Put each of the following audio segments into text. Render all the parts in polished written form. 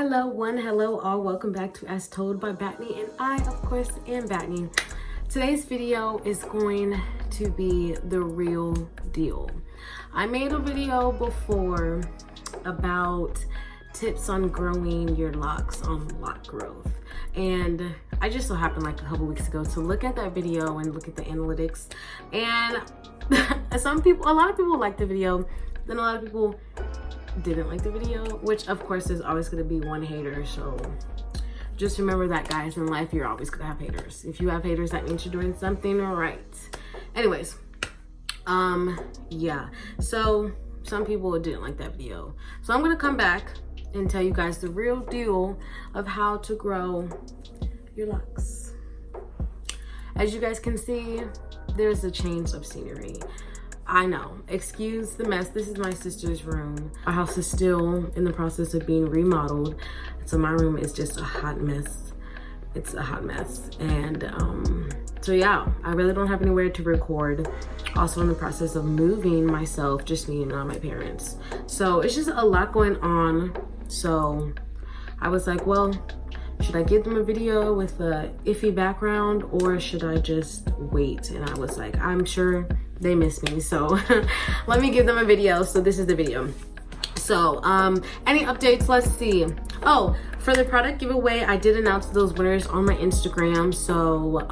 Hello all, welcome back to As Told by Battnyd, and I of course am Battnyd. Today's video is going to be the real deal. I made a video before about tips on growing your locks on lock growth, and I just so happened like a couple weeks ago to look at that video and look at the analytics, and a lot of people liked the video, then a lot of people didn't like the video, which of course there's always going to be one hater. So just remember that, guys, in life you're always going to have haters. If you have haters, that means you're doing something right. Anyways, yeah, so some people didn't like that video, so I'm going to come back and tell you guys the real deal of how to grow your locks. As you guys can see, there's a change of scenery. I know, excuse the mess. This is my sister's room. Our house is still in the process of being remodeled, so my room is just a hot mess. It's a hot mess. And so yeah, I really don't have anywhere to record. Also in the process of moving myself, just me and not my parents. So it's just a lot going on. So I was like, well, should I give them a video with a iffy background, or should I just wait? And I was like, I'm sure they miss me, so let me give them a video. So this is the video. So any updates? Let's see. Oh, for the product giveaway, I did announce those winners on my Instagram, so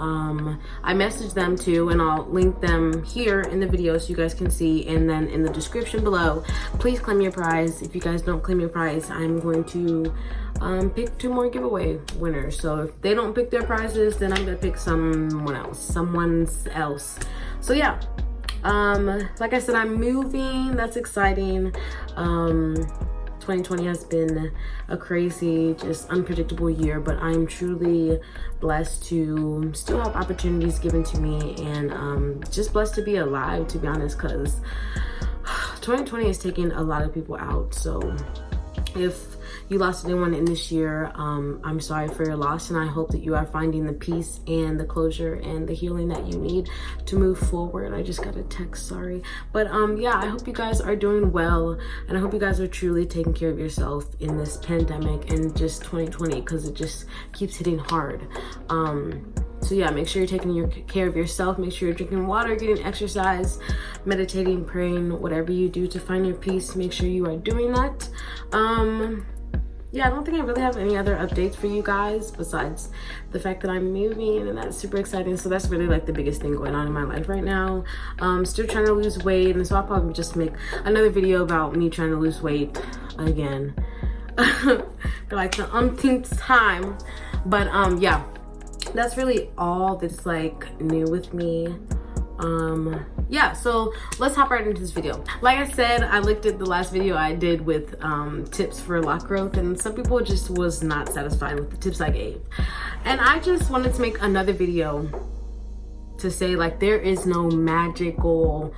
I messaged them too, and I'll link them here in the video so you guys can see, and then in the description below. Please claim your prize. If you guys don't claim your prize, I'm going to pick 2 more giveaway winners. So if they don't pick their prizes, then I'm gonna pick someone else. So yeah, like I said, I'm moving. That's exciting. 2020 has been a crazy, just unpredictable year, but I'm truly blessed to still have opportunities given to me, and just blessed to be alive, to be honest, because 2020 is taking a lot of people out. So if you lost anyone in this year, I'm sorry for your loss, and I hope that you are finding the peace and the closure and the healing that you need to move forward. I just got a text, sorry. But yeah, I hope you guys are doing well, and I hope you guys are truly taking care of yourself in this pandemic and just 2020, because it just keeps hitting hard. So yeah, make sure you're taking care of yourself. Make sure you're drinking water, getting exercise, meditating, praying, whatever you do to find your peace, make sure you are doing that. Yeah, I don't think I really have any other updates for you guys besides the fact that I'm moving, and that's super exciting. So that's really like the biggest thing going on in my life right now. Still trying to lose weight, and so I'll probably just make another video about me trying to lose weight again for like the umpteenth time. But yeah, that's really all that's like new with me. Yeah, so let's hop right into this video. Like I said, I looked at the last video I did with tips for lock growth, and some people just was not satisfied with the tips I gave, and I just wanted to make another video to say, like, there is no magical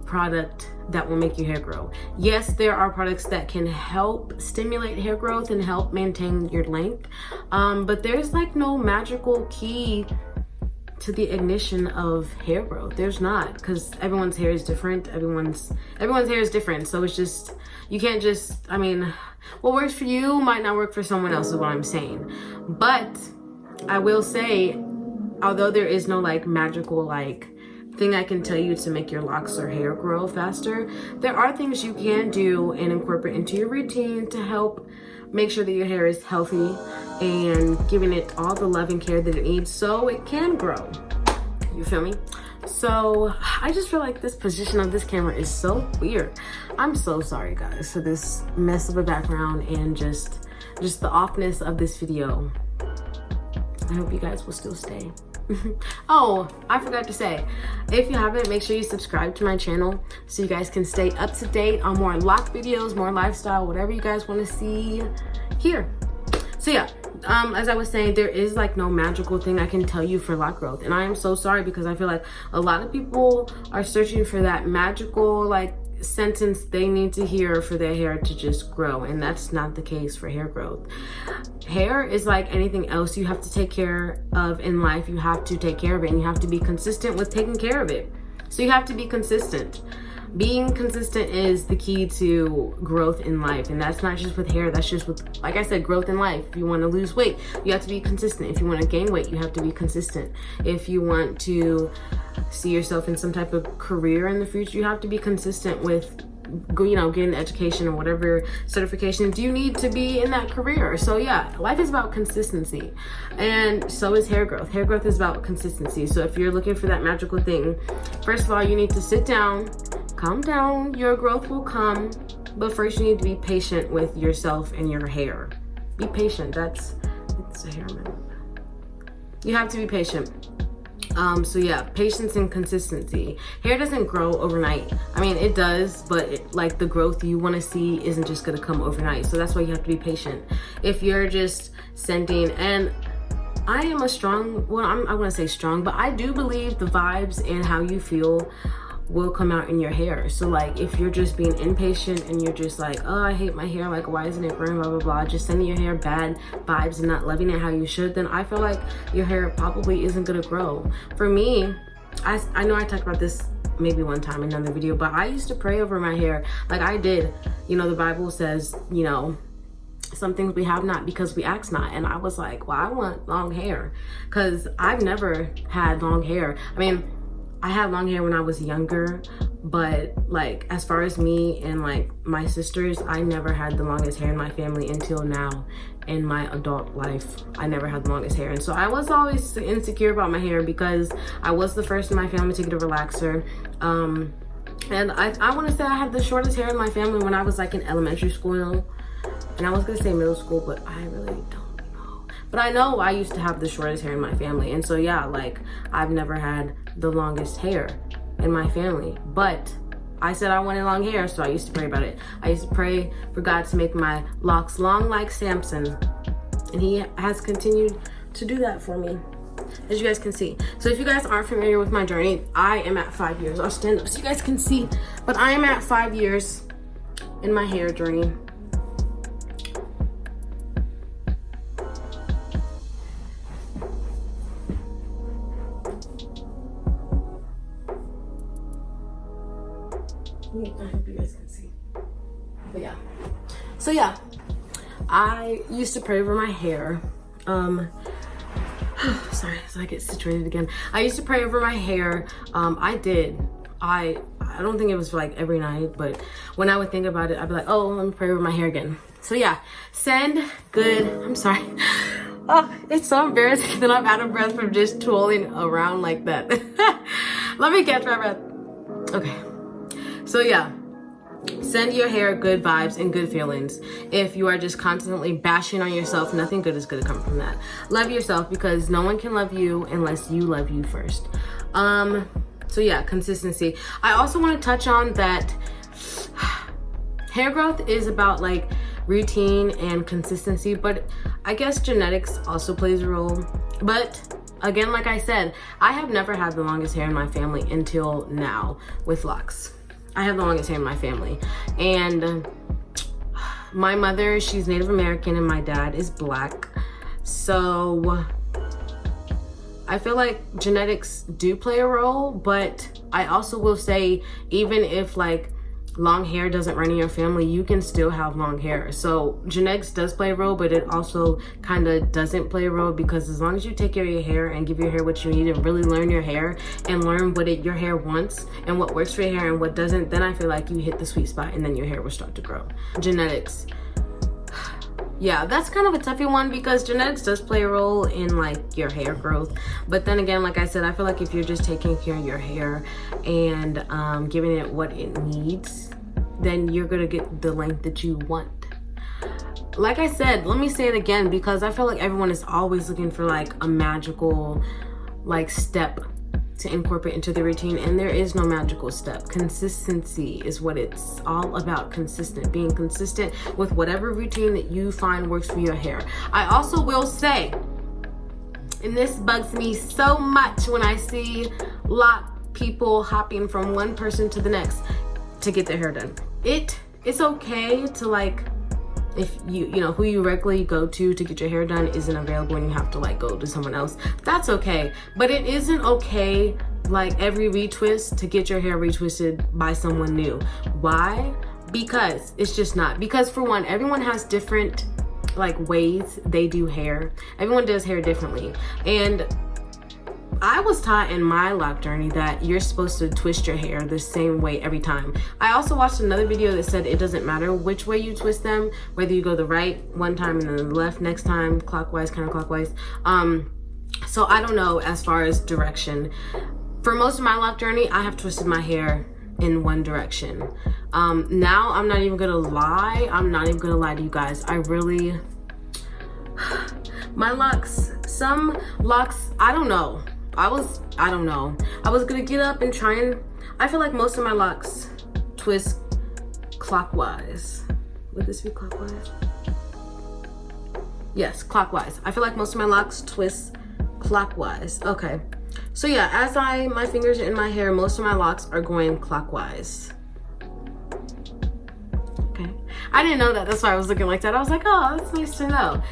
product that will make your hair grow. Yes, there are products that can help stimulate hair growth and help maintain your length, but there's like no magical key to the ignition of hair growth. There's not, because everyone's hair is different. Everyone's hair is different. So it's just, you can't just, I mean, what works for you might not work for someone else, is what I'm saying. But I will say, although there is no like magical like thing I can tell you to make your locks or hair grow faster, there are things you can do and incorporate into your routine to help make sure that your hair is healthy and giving it all the love and care that it needs so it can grow. You feel me? So I just feel like this position of this camera is so weird. I'm so sorry, guys, for this mess of a background and just the offness of this video. I hope you guys will still stay. Oh, I forgot to say, if you haven't, make sure you subscribe to my channel so you guys can stay up to date on more lock videos, more lifestyle, whatever you guys want to see here. So yeah, as I was saying, there is like no magical thing I can tell you for lock growth, and I am so sorry, because I feel like a lot of people are searching for that magical like sentence they need to hear for their hair to just grow, and that's not the case for hair growth. Hair is like anything else you have to take care of in life. You have to take care of it, and you have to be consistent with taking care of it. So you have to be consistent. being consistent is the key to growth in life. And that's not just with hair, that's just with, like I said, growth in life. If you want to lose weight, you have to be consistent. If you want to gain weight, you have to be consistent. If you want to see yourself in some type of career in the future, you have to be consistent with, you know, getting education or whatever certifications you need to be in that career. So yeah, life is about consistency, and so is hair growth. Hair growth is about consistency. So if you're looking for that magical thing, first of all, you need to sit down, calm down. Your growth will come, but first you need to be patient with yourself and your hair. Be patient. It's a hair minute. You have to be patient. So yeah, patience and consistency. Hair doesn't grow overnight. I mean, it does, but like the growth you want to see isn't just going to come overnight. So that's why you have to be patient. If you're just sending, and I am a strong, well, I want to say strong, but I do believe the vibes and how you feel will come out in your hair. So like if you're just being impatient and you're just like, oh, I hate my hair, like why isn't it growing, blah blah blah, just sending your hair bad vibes and not loving it how you should, then I feel like your hair probably isn't gonna grow. For me, I know I talked about this maybe one time in another video, but I used to pray over my hair. Like I did, you know, the Bible says, you know, some things we have not because we ask not. And I was like, well, I want long hair, because I've never had long hair. I mean, I had long hair when I was younger, but like as far as me and like my sisters, I never had the longest hair in my family until now in my adult life. I never had the longest hair. And so I was always insecure about my hair because I was the first in my family to get a relaxer. And I want to say I had the shortest hair in my family when I was like in elementary school. And I was going to say middle school, but I really don't. But I know I used to have the shortest hair in my family. And so yeah, like I've never had the longest hair in my family. But I said I wanted long hair, so I used to pray about it. I used to pray for God to make my locks long like Samson. And he has continued to do that for me, as you guys can see. So if you guys aren't familiar with my journey, I am at 5 years. I'll stand up so you guys can see. But I am at 5 years in my hair journey. I hope you guys can see. But yeah. So yeah, I used to pray over my hair. Sorry, so I get situated again. I used to pray over my hair. I don't think it was like every night, but when I would think about it, I'd be like, oh, let me pray over my hair again. So yeah, send good, I'm sorry. Oh, it's so embarrassing that I'm out of breath from just twirling around like that. Let me catch my breath. Okay. So yeah, send your hair good vibes and good feelings. If you are just constantly bashing on yourself, nothing good is going to come from that. Love yourself, because no one can love you unless you love you first. So yeah, consistency. I also want to touch on that hair growth is about like routine and consistency, but I guess genetics also plays a role. But again, like I said, I have never had the longest hair in my family until now with Locs. I have the longest hair in my family. And my mother, she's Native American, and my dad is Black. So I feel like genetics do play a role, but I also will say, even if like long hair doesn't run in your family, you can still have long hair. So genetics does play a role, but it also kind of doesn't play a role, because as long as you take care of your hair and give your hair what you need and really learn your hair and learn what your hair wants and what works for your hair and what doesn't, then I feel like you hit the sweet spot and then your hair will start to grow. Genetics. Yeah, that's kind of a toughy one, because genetics does play a role in like your hair growth. But then again, like I said, I feel like if you're just taking care of your hair and giving it what it needs, then you're gonna get the length that you want. Like I said, let me say it again, because I feel like everyone is always looking for like a magical like step to incorporate into the routine, and there is no magical step. Consistency is what it's all about. Being consistent with whatever routine that you find works for your hair. I also will say, and this bugs me so much when I see people hopping from one person to the next to get their hair done. It's okay to like if you know who you regularly go to get your hair done isn't available and you have to like go to someone else, that's okay. But it isn't okay like every retwist to get your hair retwisted by someone new. Why? Because it's just not. Because for one, everyone has different like ways they do hair. Everyone does hair differently. And I was taught in my lock journey that you're supposed to twist your hair the same way every time. I also watched another video that said it doesn't matter which way you twist them, whether you go the right one time and then the left next time, clockwise, counterclockwise. So I don't know as far as direction. For most of my lock journey, I have twisted my hair in one direction. Now I'm not even gonna lie. I'm not even gonna lie to you guys. I really, my locks, some locks, I don't know. I don't know. I was gonna get up and try and, I feel like most of my locks twist clockwise. Would this be clockwise? Yes, clockwise. I feel like most of my locks twist clockwise. Okay. So yeah, as my fingers are in my hair, most of my locks are going clockwise. Okay. I didn't know that. That's why I was looking like that. I was like, oh, that's nice to know.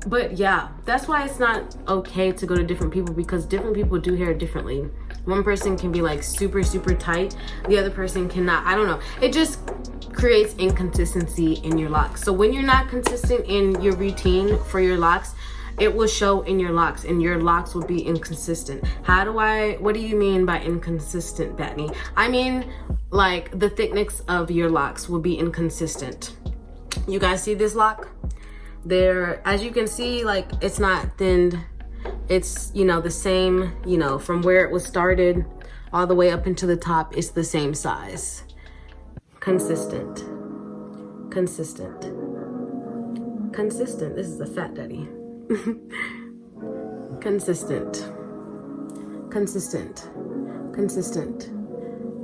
But yeah, that's why it's not okay to go to different people, because different people do hair differently. One person can be like super, super tight. The other person cannot. I don't know. It just creates inconsistency in your locks. So when you're not consistent in your routine for your locks, it will show in your locks, and your locks will be inconsistent. What do you mean by inconsistent, Battnyd? I mean, like the thickness of your locks will be inconsistent. You guys see this lock? There, as you can see, like it's not thinned. It's, you know, the same, you know, from where it was started all the way up into the top, it's the same size. Consistent. Consistent. Consistent. This is a fat daddy. Consistent. Consistent. Consistent.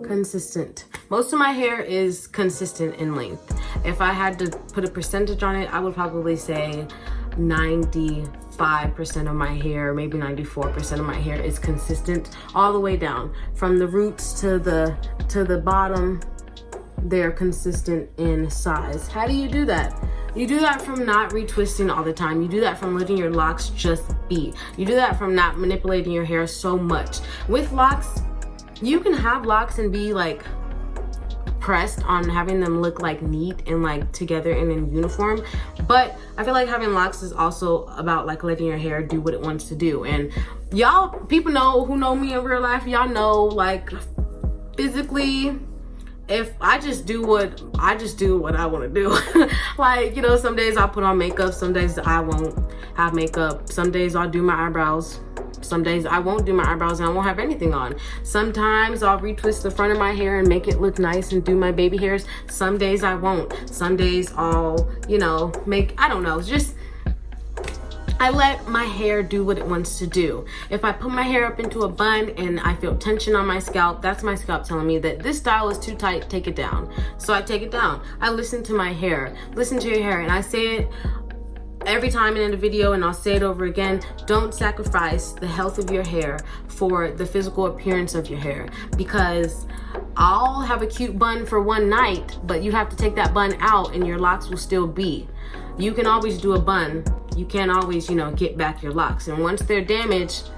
Consistent. Most of my hair is consistent in length. If I had to put a percentage on it, I would probably say 95% of my hair, maybe 94% of my hair is consistent all the way down. From the roots to the bottom, they're consistent in size. How do you do that? You do that from not retwisting all the time. You do that from letting your locks just be. You do that from not manipulating your hair so much. With locks, you can have locks and be like pressed on having them look like neat and like together and in uniform, but I feel like having locks is also about like letting your hair do what it wants to do. And y'all, people know who know me in real life, y'all know like physically, if I just do what I want to do. Like, you know, some days I'll put on makeup, some days I won't have makeup, some days I'll do my eyebrows, some days I won't do my eyebrows and I won't have anything on. Sometimes I'll retwist the front of my hair and make it look nice and do my baby hairs. Some days I won't. Some days I'll, you know, I don't know, just I let my hair do what it wants to do. If I put my hair up into a bun and I feel tension on my scalp, that's my scalp telling me that this style is too tight, take it down. So I take it down. I listen to my hair, listen to your hair, and I say it every time in a video, and I'll say it over again. Don't sacrifice the health of your hair for the physical appearance of your hair, because I'll have a cute bun for one night, but you have to take that bun out and your locks will still be. You can always do a bun. You can't always, you know, get back your locks. And once they're damaged,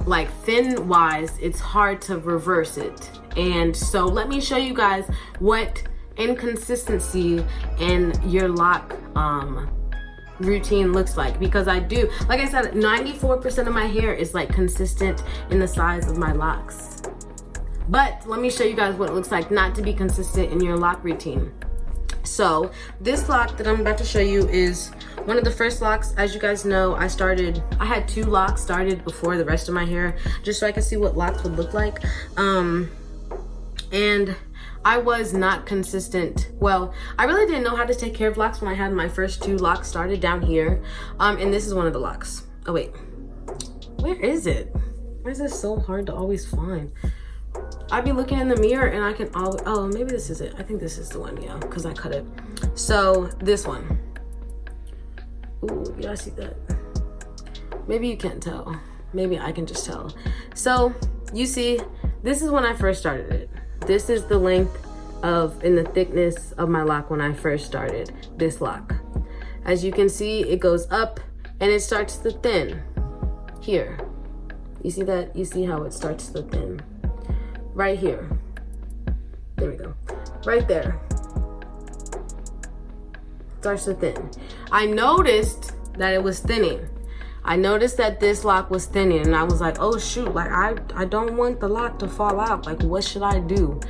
like thin wise, it's hard to reverse it. And so let me show you guys what inconsistency in your lock routine looks like, because I do, like I said, 94% of my hair is like consistent in the size of my locks. But let me show you guys what it looks like not to be consistent in your lock routine. So this lock that I'm about to show you is one of the first locks. As you guys know, I had 2 locks started before the rest of my hair, just so I could see what locks would look like. And I was not consistent. Well, I really didn't know how to take care of locks when I had my first 2 locks started down here. And this is one of the locks. Oh wait, where is it? Why is this so hard to always find? I'd be looking in the mirror and I can always, oh, maybe this is it. I think this is the one, yeah, because I cut it. So this one. Ooh, y'all see that? Maybe you can't tell. Maybe I can just tell. So you see, this is when I first started it. This is the length in the thickness of my lock when I first started this lock. As you can see, it goes up and it starts to thin here. You see that? You see how it starts to thin? Right here. There we go. Right there. Starts to thin. I noticed that it was thinning. I noticed that this lock was thinning, and I was like, oh shoot, like I don't want the lock to fall out. Like, what should I do?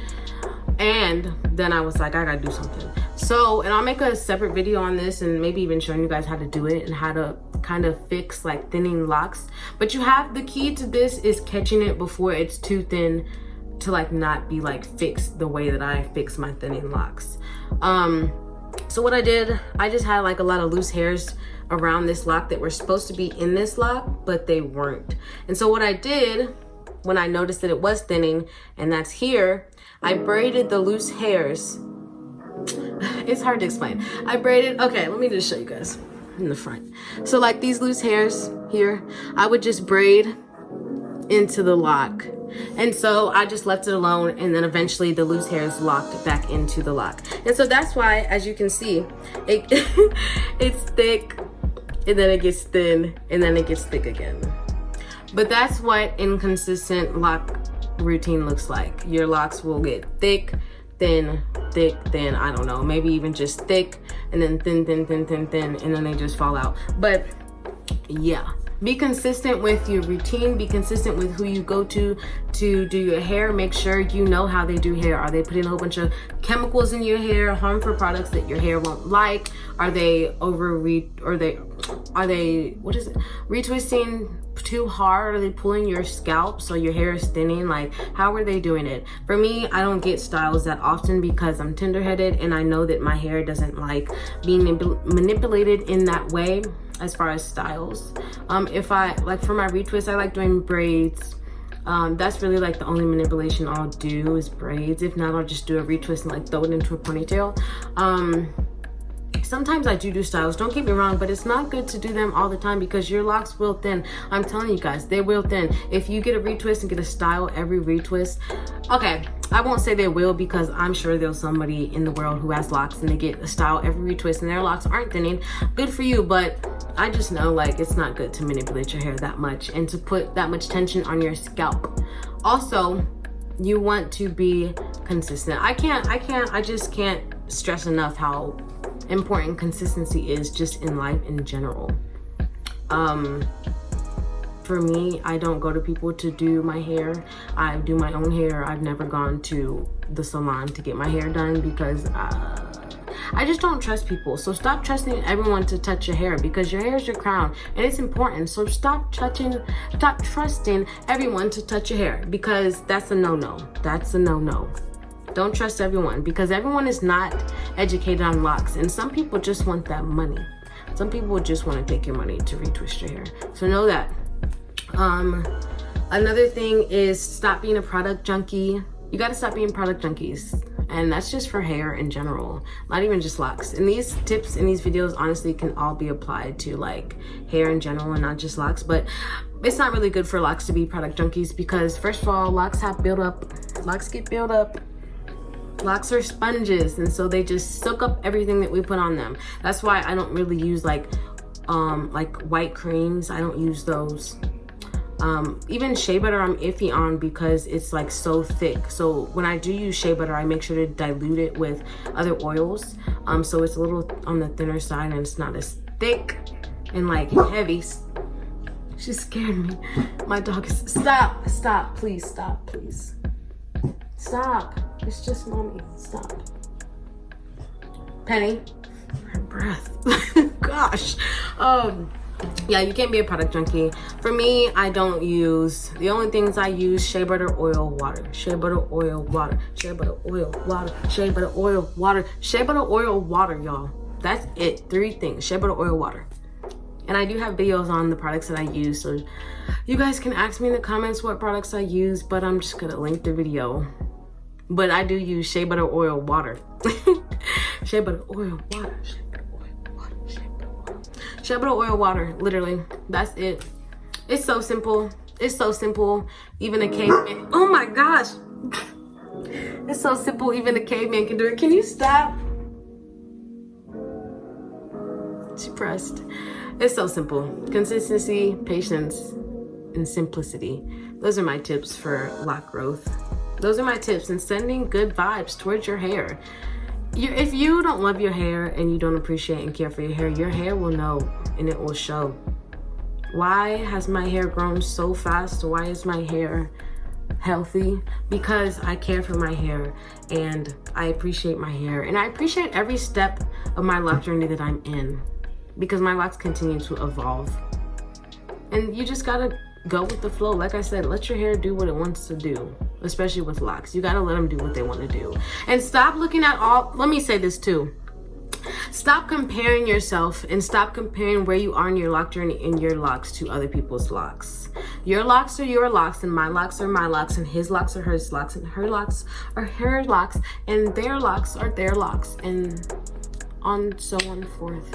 And then I was like, I gotta do something. So, and I'll make a separate video on this and maybe even showing you guys how to do it and how to kind of fix like thinning locks. But you have, the key to this is catching it before it's too thin to like not be like fixed the way that I fix my thinning locks. So what I did, I just had like a lot of loose hairs around this lock that were supposed to be in this lock, but they weren't. And so what I did when I noticed that it was thinning, and that's here, I braided the loose hairs. It's hard to explain. I braided, okay, let me just show you guys in the front. So like these loose hairs here, I would just braid into the lock. And so I just left it alone, and then eventually the loose hairs locked back into the lock. And so that's why, as you can see, it it's thick, and then it gets thin, and then it gets thick again. But that's what inconsistent lock routine looks like. Your locks will get thick, thin, I don't know, maybe even just thick, and then thin, and then they just fall out. But yeah, be consistent with your routine, be consistent with who you go to do your hair. Make sure you know how they do hair. Are they putting a whole bunch of chemicals in your hair, harmful products that your hair won't like? Are they what is it, retwisting too hard? Are they pulling your scalp so your hair is thinning? Like, how are they doing it? For me, I don't get styles that often because I'm tender-headed, and I know that my hair doesn't like being manipulated in that way as far as styles. If I like, for my retwist, I like doing braids. That's really like the only manipulation I'll do is braids. If not, I'll just do a retwist and like throw it into a ponytail. Sometimes I do styles, don't get me wrong, but it's not good to do them all the time because your locks will thin. I'm telling you guys, they will thin. If you get a retwist and get a style every retwist, okay, I won't say they will because I'm sure there's somebody in the world who has locks and they get a style every retwist and their locks aren't thinning. Good for you, but I just know like it's not good to manipulate your hair that much and to put that much tension on your scalp. Also, you want to be consistent. I just can't stress enough how important consistency is just in life in general. For me, I don't go to people to do my hair. I do my own hair. I've never gone to the salon to get my hair done because I just don't trust people. So stop trusting everyone to touch your hair because your hair is your crown and it's important. So stop trusting everyone to touch your hair because that's a no-no. That's a no-no. Don't trust everyone because everyone is not educated on locks, and some people just want that money. Some people just want to take your money to retwist your hair. So know that. Another thing is stop being a product junkie. You got to stop being product junkies, and that's just for hair in general, not even just locks. And these tips in these videos honestly can all be applied to like hair in general and not just locks. But it's not really good for locks to be product junkies because first of all, locks get built up. Locks are sponges, and so they just soak up everything that we put on them. That's why I don't really use like white creams. I don't use those. Even shea butter I'm iffy on because it's like so thick. So when I do use shea butter, I make sure to dilute it with other oils. So it's a little on the thinner side and it's not as thick and like heavy. She scared me. My dog is, stop, please, stop, please. Stop. It's just mommy. Stop. Penny. Her breath. Gosh. Yeah, you can't be a product junkie. For me, I don't use, the only things I use, shea butter, oil, water. Shea butter, oil, water. Shea butter, oil, water. Shea butter, oil, water. Shea butter, oil, water, y'all. That's it. 3 things. Shea butter, oil, water. And I do have videos on the products that I use, so you guys can ask me in the comments what products I use, but I'm just gonna link the video. But I do use shea butter, oil, water. Shea butter, oil, water. Shea butter, oil, water. Shea butter, oil. Shea butter, oil, water. Literally, that's it. It's so simple. It's so simple. Even a caveman. Oh my gosh. It's so simple, even a caveman can do it. Can you stop? She pressed. It's so simple. Consistency, patience, and simplicity. Those are my tips for lock growth. Those are my tips, and sending good vibes towards your hair. If you don't love your hair and you don't appreciate and care for your hair will know, and it will show. Why has my hair grown so fast? Why is my hair healthy? Because I care for my hair and I appreciate my hair, and I appreciate every step of my lock journey that I'm in, because my locks continue to evolve. And you just gotta go with the flow. Like I said, let your hair do what it wants to do, especially with locks. You gotta let them do what they want to do. And stop looking at let me say this too. Stop comparing yourself and stop comparing where you are in your lock journey in your locks to other people's locks. Your locks are your locks, and my locks are my locks, and his locks are his locks, and her locks are her locks, and their locks are their locks, and on so on and forth.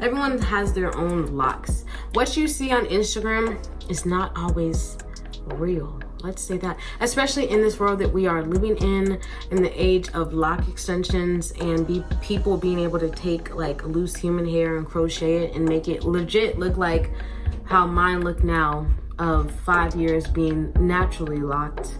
Everyone has their own locks. What you see on Instagram is not always real. Let's say that, especially in this world that we are living in the age of lock extensions and people being able to take like loose human hair and crochet it and make it legit look like how mine look now of 5 years being naturally locked.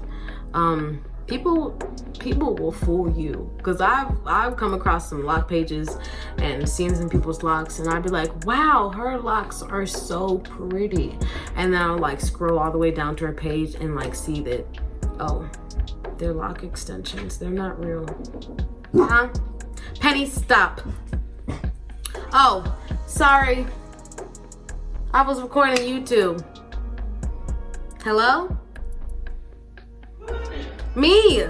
People will fool you, because I've come across some lock pages and seen some people's locks, and I'd be like, wow, her locks are so pretty, and then I'll like scroll all the way down to her page and like see that, oh, they're lock extensions, they're not real. Huh? Penny, stop. Oh, sorry, I was recording YouTube. Hello? Me.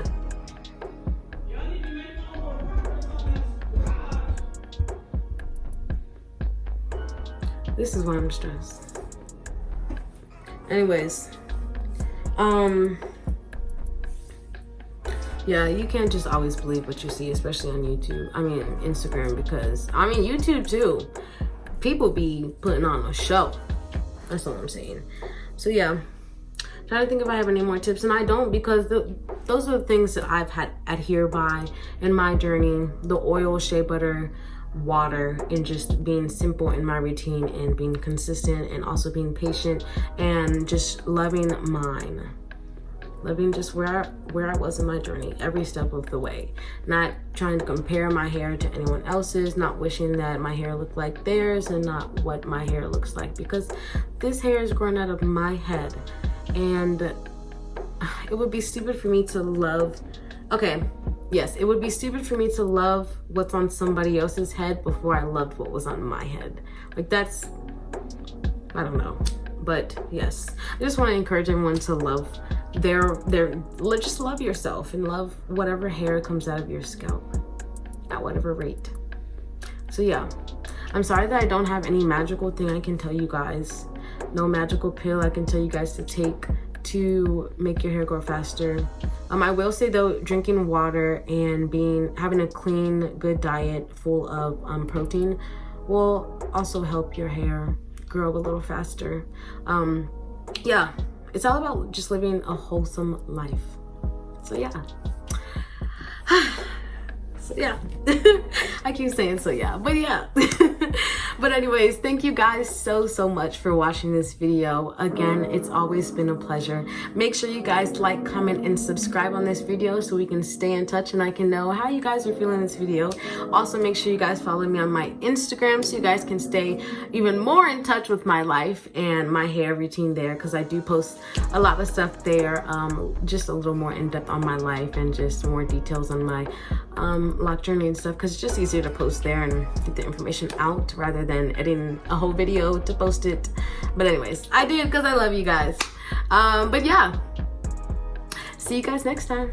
This is why I'm stressed. Anyways, yeah, you can't just always believe what you see, especially on YouTube. I mean, Instagram, because I mean, YouTube too. People be putting on a show. That's what I'm saying. So yeah, trying to think if I have any more tips, and I don't, because those are the things that I've had adhere by in my journey: the oil, shea butter, water, and just being simple in my routine and being consistent, and also being patient and just loving mine, loving just where I was in my journey every step of the way, not trying to compare my hair to anyone else's, not wishing that my hair looked like theirs and not what my hair looks like, because this hair is growing out of my head, and it would be stupid for me to love, it would be stupid for me to love what's on somebody else's head before I loved what was on my head. Like, that's, I don't know. But yes, I just want to encourage everyone to love just love yourself and love whatever hair comes out of your scalp at whatever rate. So yeah, I'm sorry that I don't have any magical thing I can tell you guys. No magical pill I can tell you guys to take to make your hair grow faster. I will say though, drinking water and having a clean, good diet full of protein will also help your hair grow a little faster. Yeah, it's all about just living a wholesome life. So yeah. So yeah. I keep saying so yeah, but yeah. But anyways, thank you guys so much for watching this video. Again, it's always been a pleasure. Make sure you guys like, comment, and subscribe on this video so we can stay in touch and I can know how you guys are feeling this video. Also, make sure you guys follow me on my Instagram so you guys can stay even more in touch with my life and my hair routine there, because I do post a lot of stuff there, just a little more in depth on my life and just more details on my lock journey and stuff, because it's just easier to post there and get the information out rather than editing a whole video to post it. But anyways, I did because I love you guys. But yeah, see you guys next time.